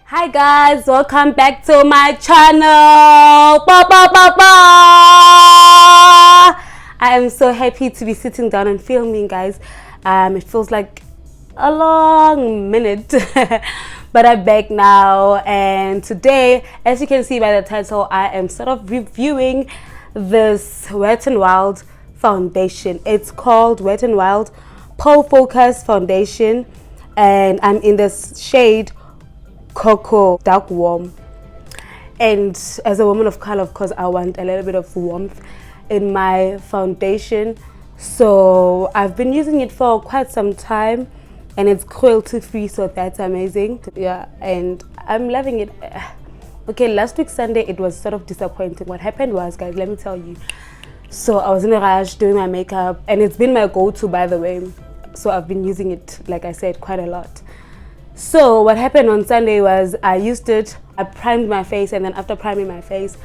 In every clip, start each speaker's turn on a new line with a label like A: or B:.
A: Hi guys, welcome back to my channel. I am so happy to be sitting down and filming, guys. It feels like a long minute, but I'm back now. And today, as you can see by the title, I am sort of reviewing this Wet n Wild foundation. It's called Wet n Wild Pro Focus Foundation, and I'm in this shade Cocoa Dark Warm. And as a woman of color, of course, I want a little bit of warmth in my foundation, so I've been using it for quite some time, and it's cruelty free, so that's amazing. Yeah, and I'm loving it. Okay, last week Sunday it was sort of disappointing. What happened was, guys, let me tell you. So I was in a rush doing my makeup, and it's been my go-to, by the way, so I've been using it, like I said, quite a lot. So what happened on Sunday was I used it, I primed my face, and then after priming my face,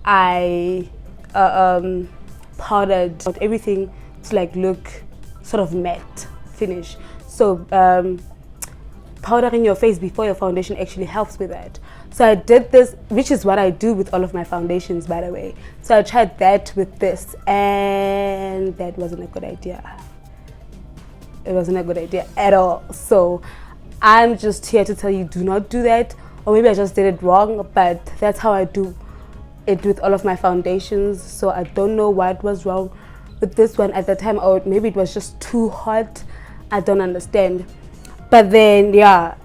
A: I powdered everything to like look sort of matte finish. So powdering your face before your foundation actually helps with that. So I did this, which is what I do with all of my foundations, by the way. So I tried that with this, and that wasn't a good idea. It wasn't a good idea at all. So I'm just here to tell you, do not do that. Or maybe I just did it wrong, but that's how I do it with all of my foundations. So I don't know what was wrong with this one at the time, or maybe it was just too hot. I don't understand. But then, yeah,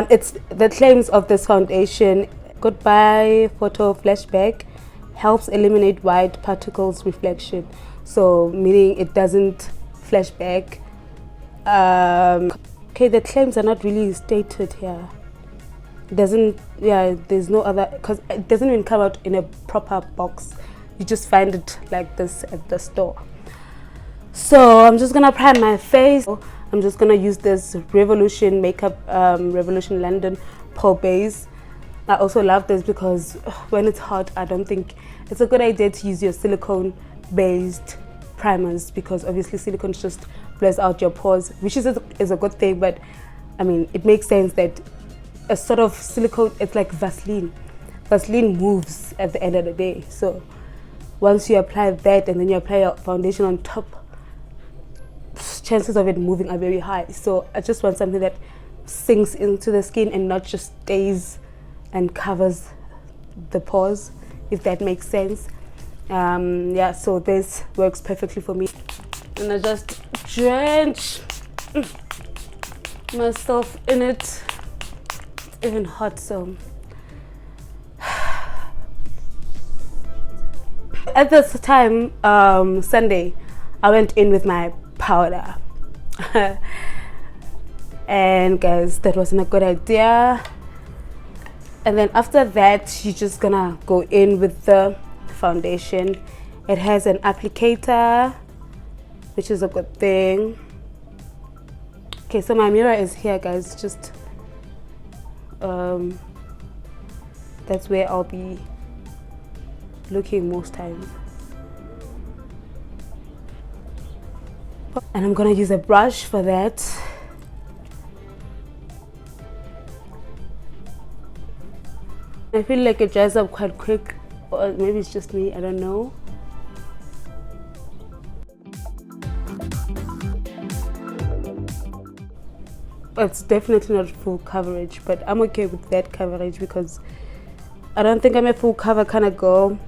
A: it's the claims of this foundation. Goodbye Photo Flashback helps eliminate white particles reflection. So meaning it doesn't flash back. Okay, the claims are not really stated here. It doesn't, yeah, there's no other, because it doesn't even come out in a proper box. You just find it like this at the store. So I'm just gonna prime my face. I'm just gonna use this Revolution Makeup, Revolution London Pro Base. I also love this because when it's hot, I don't think it's a good idea to use your silicone based primers, because obviously silicone just blurs out your pores, which is a good thing, but I mean, it makes sense that a sort of silicone, it's like Vaseline. Vaseline moves at the end of the day. So once you apply that and then you apply your foundation on top, chances of it moving are very high. So I just want something that sinks into the skin and not just stays and covers the pores, if that makes sense. Yeah, so this works perfectly for me. And I just drench myself in it. It's even hot, so at this time, Sunday, I went in with my powder. And guys, that wasn't a good idea. And then after that, you're just gonna go in with the foundation. It has an applicator, which is a good thing. Okay, so my mirror is here, guys. Just that's where I'll be looking most times. And I'm gonna use a brush for that. I feel like it dries up quite quick, or maybe it's just me, I don't know. It's definitely not full coverage, but I'm okay with that coverage because I don't think I'm a full cover kind of girl.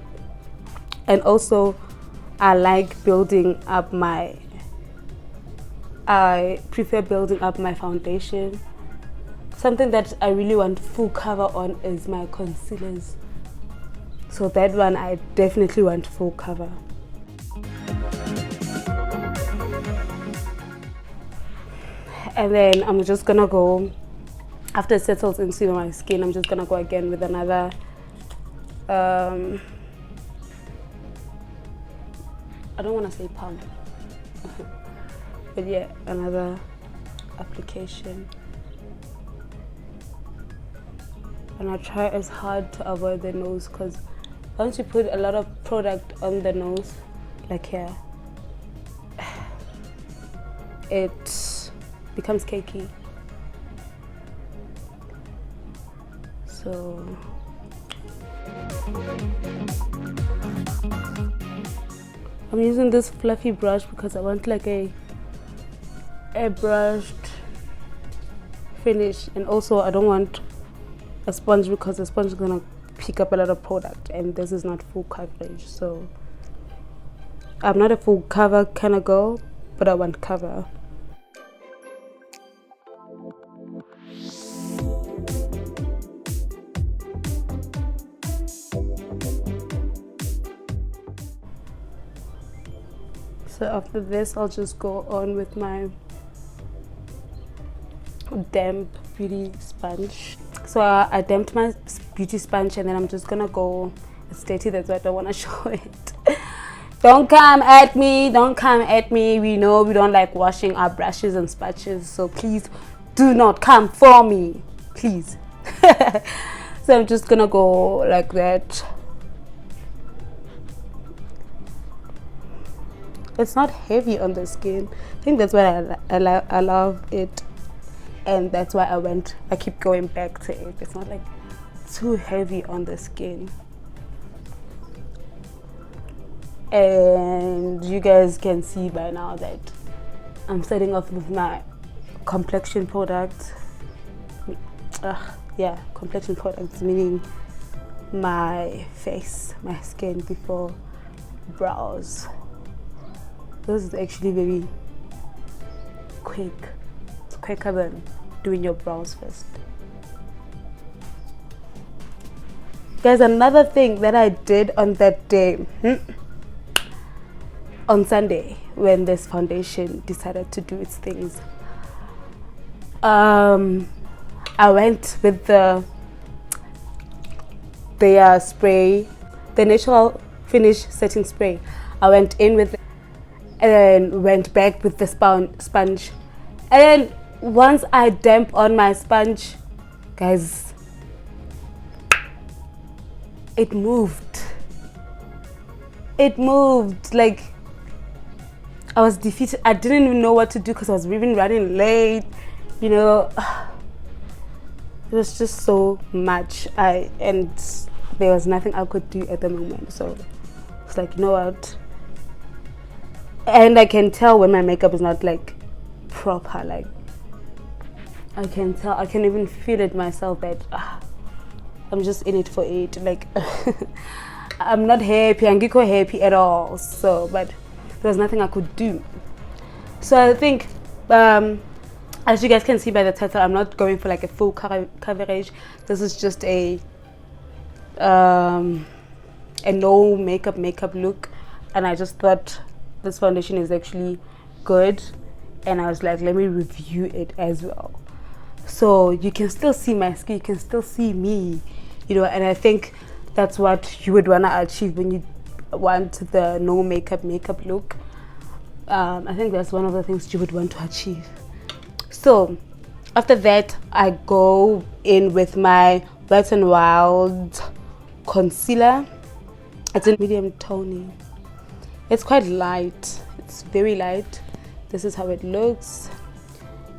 A: And also, I like building up I prefer building up my foundation. Something that I really want full cover on is my concealers. So that one I definitely want full cover. And then I'm just gonna go, after it settles into my skin, I'm just gonna go again with another I don't want to say pump, but yeah, another application. And I try as hard to avoid the nose, because once you put a lot of product on the nose, like here, it becomes cakey. So I'm using this fluffy brush because I want like a airbrushed finish, and also I don't want a sponge because the sponge is gonna pick up a lot of product, and this is not full coverage. So I'm not a full cover kind of girl, but I want cover. So after this, I'll just go on with my damp beauty sponge. So I damped my beauty sponge, and then I'm just gonna go. It's dirty, that's why I don't want to show it. Don't come at me, don't come at me. We know we don't like washing our brushes and sponges, so please do not come for me, please. So I'm just gonna go like that. It's not heavy on the skin. I think that's why I love it, and that's why I keep going back to it. It's not like too heavy on the skin. And you guys can see by now that I'm starting off with my complexion product. Complexion products, meaning my face, my skin before brows. This is actually very quick. It's quicker than doing your brows first. Guys, another thing that I did on that day, on Sunday, when this foundation decided to do its things, I went with their spray, the natural finish setting spray. I went in with it, and then went back with the sponge. And then once I damp on my sponge, guys, it moved. It moved. Like, I was defeated. I didn't even know what to do because I was even running late. You know, it was just so much. And there was nothing I could do at the moment. So it's like, you know what? And I can tell when my makeup is not like proper. Like, I can tell. I can even feel it myself that I'm just in it for it. Like, I'm not happy. I'm not happy at all. So, but there was nothing I could do. So I think, as you guys can see by the title, I'm not going for like a full coverage. This is just a no makeup look, and I just thought this foundation is actually good, and I was like, let me review it as well. So you can still see my skin, you can still see me, you know, and I think that's what you would want to achieve when you want the no makeup look. I think that's one of the things you would want to achieve. So after that, I go in with my Wet n Wild concealer. It's in medium toning. It's quite light. It's very light. This is how it looks.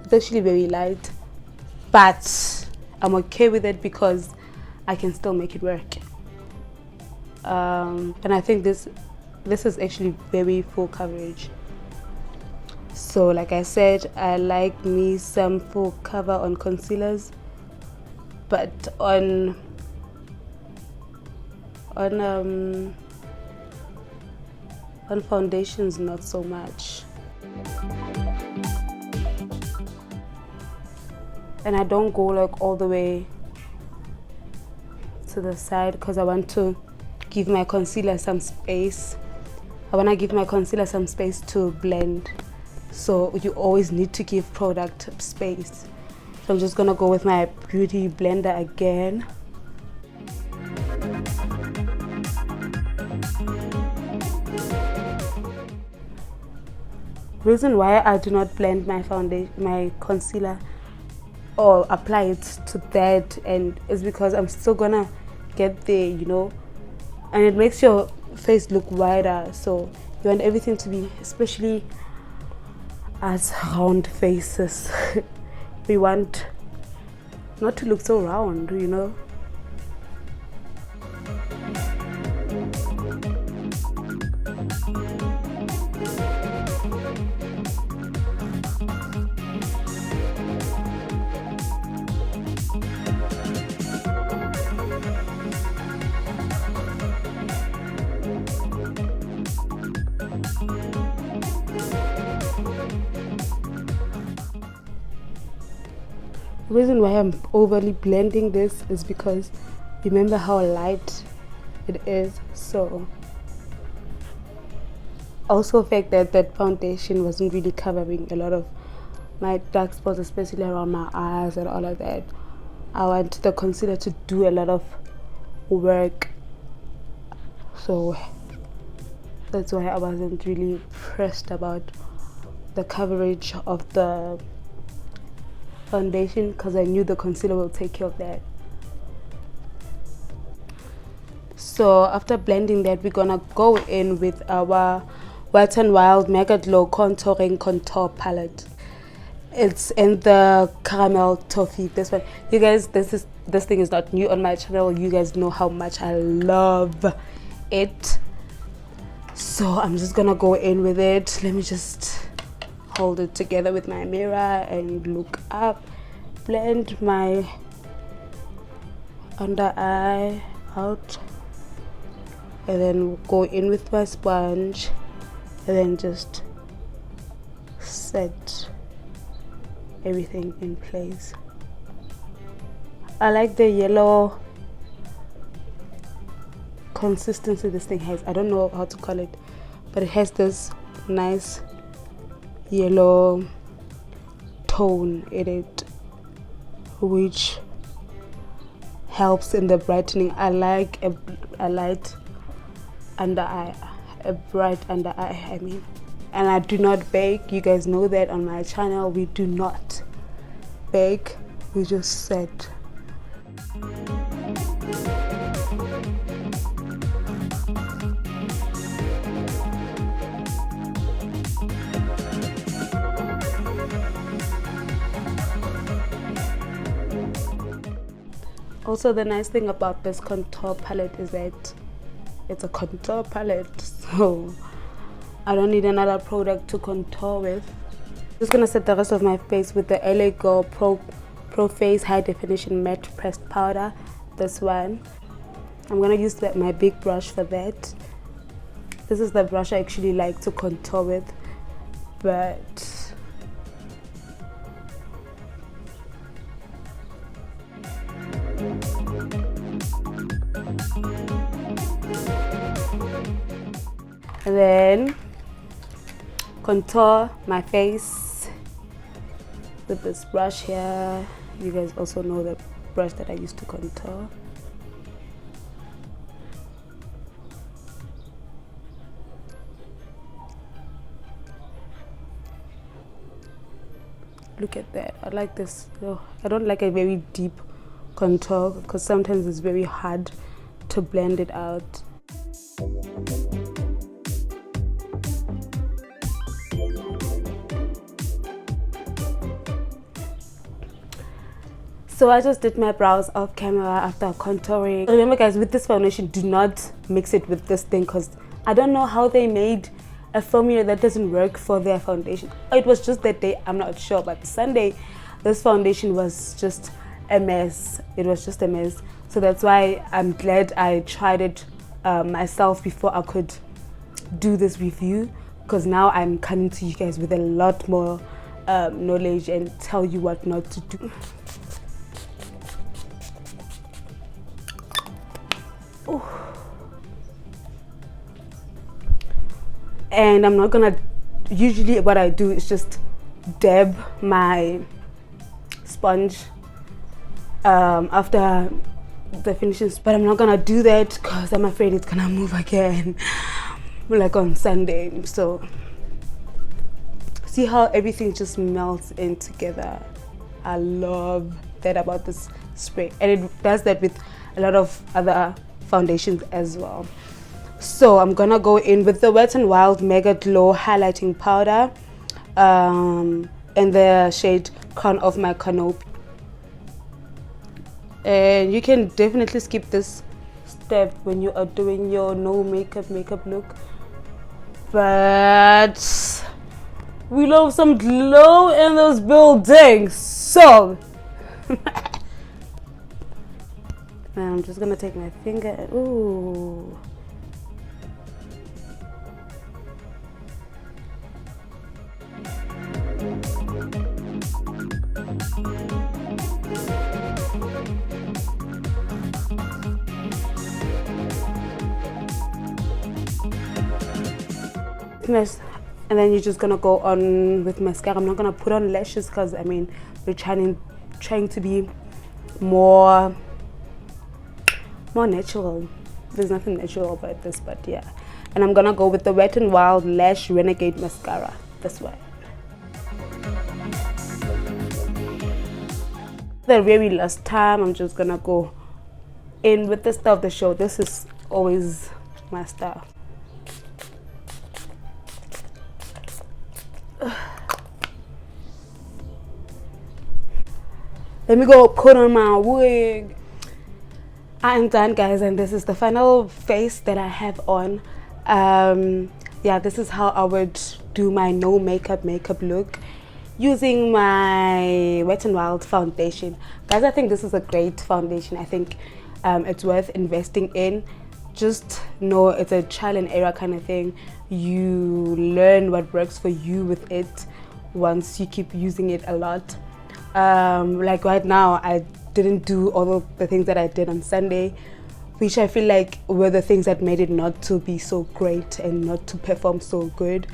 A: It's actually very light, but I'm okay with it because I can still make it work. And I think this is actually very full coverage. So like I said, I like me some full cover on concealers, but on foundations not so much. And I don't go like all the way to the side because I want to give my concealer some space. I want to give my concealer some space to blend. So you always need to give product space. So I'm just gonna go with my beauty blender again. Reason why I do not blend my concealer or apply it to that and is because I'm still gonna get there, you know, and it makes your face look wider. So you want everything to be, especially as round faces, we want not to look so round, you know. The reason why I'm overly blending this is because remember how light it is. So also the fact that that foundation wasn't really covering a lot of my dark spots, especially around my eyes and all of that. I want the concealer to do a lot of work, so that's why I wasn't really pressed about the coverage of the foundation, because I knew the concealer will take care of that. So after blending that, we're gonna go in with our Wet n Wild Mega Glow Contouring Contour Palette. It's in the caramel toffee. This one, you guys, this thing is not new on my channel. You guys know how much I love it. So I'm just gonna go in with it. Let me just hold it together with my mirror and look up, blend my under eye out, and then go in with my sponge and then just set everything in place. I like the yellow consistency this thing has. I don't know how to call it, but it has this nice yellow tone in it, which helps in the brightening. I like a light under eye, a bright under eye, I mean. And I do not bake. You guys know that on my channel we do not bake, we just set. Also, the nice thing about this contour palette is that it's a contour palette, so I don't need another product to contour with. Just gonna set the rest of my face with the LA Girl Pro Face High Definition Matte Pressed Powder. This one. I'm gonna use my big brush for that. This is the brush I actually like to contour with, but and then contour my face with this brush here. You guys also know the brush that I used to contour. Look at that. I like this. Oh, I don't like a very deep contour because sometimes it's very hard to blend it out. So I just did my brows off camera after contouring. Remember guys, with this foundation, do not mix it with this thing because I don't know how they made a formula that doesn't work for their foundation. It was just that day, I'm not sure, but Sunday this foundation was just a mess. It was just a mess. So that's why I'm glad I tried it myself before I could do this review, because now I'm coming to you guys with a lot more knowledge and tell you what not to do. Ooh. And I'm not gonna, usually what I do is just dab my sponge after the finishes, but I'm not gonna do that because I'm afraid it's gonna move again like on Sunday. So see how everything just melts in together. I love that about this spray, and it does that with a lot of other foundations as well. So I'm gonna go in with the Wet n Wild Mega Glow Highlighting Powder in the shade Crown of My Canopy. And you can definitely skip this step when you are doing your no makeup look, but we love some glow in this building. So and I'm just gonna take my finger. Ooh. softness, and then you're just gonna go on with mascara. I'm not gonna put on lashes because I mean we're trying to be more natural. There's nothing natural about this, but yeah. And I'm gonna go with the Wet n Wild Lash Renegade Mascara. This one. The very last time, I'm just gonna go in with the star of the show. This is always my style. Let me go put on my wig. I am done, guys, and this is the final face that I have on. Yeah, this is how I would do my no makeup look using my Wet n Wild foundation. Guys, I think this is a great foundation. I think it's worth investing in. Just know it's a trial and error kind of thing. You learn what works for you with it once you keep using it a lot. Like right now, I didn't do all of the things that I did on Sunday, which I feel like were the things that made it not to be so great and not to perform so good.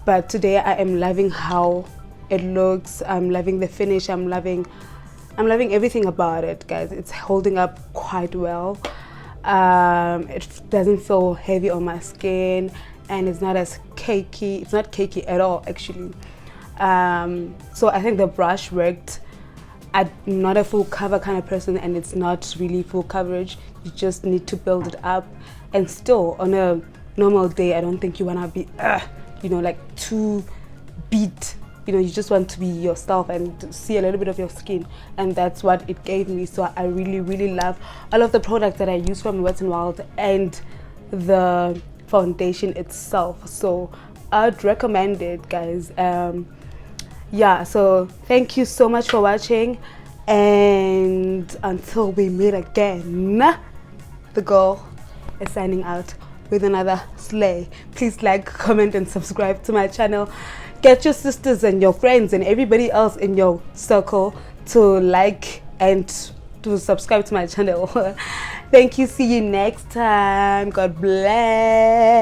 A: But today I am loving how it looks. I'm loving the finish. I'm loving everything about it, guys. It's holding up quite well. It doesn't feel heavy on my skin, and it's not as cakey. It's not cakey at all, actually. So I think the brush worked. I'm not a full cover kind of person, and it's not really full coverage. You just need to build it up. And still, on a normal day, I don't think you want to be, like too beat. You just want to be yourself and see a little bit of your skin, and that's what it gave me. So I really, really love all of the products that I use from Wet n Wild and the foundation itself. So I'd recommend it, guys. Yeah, so thank you so much for watching, and until we meet again, the girl is signing out with another slay. Please like, comment, and subscribe to my channel. Get your sisters and your friends and everybody else in your circle to like and to subscribe to my channel. Thank you. See you next time. God bless.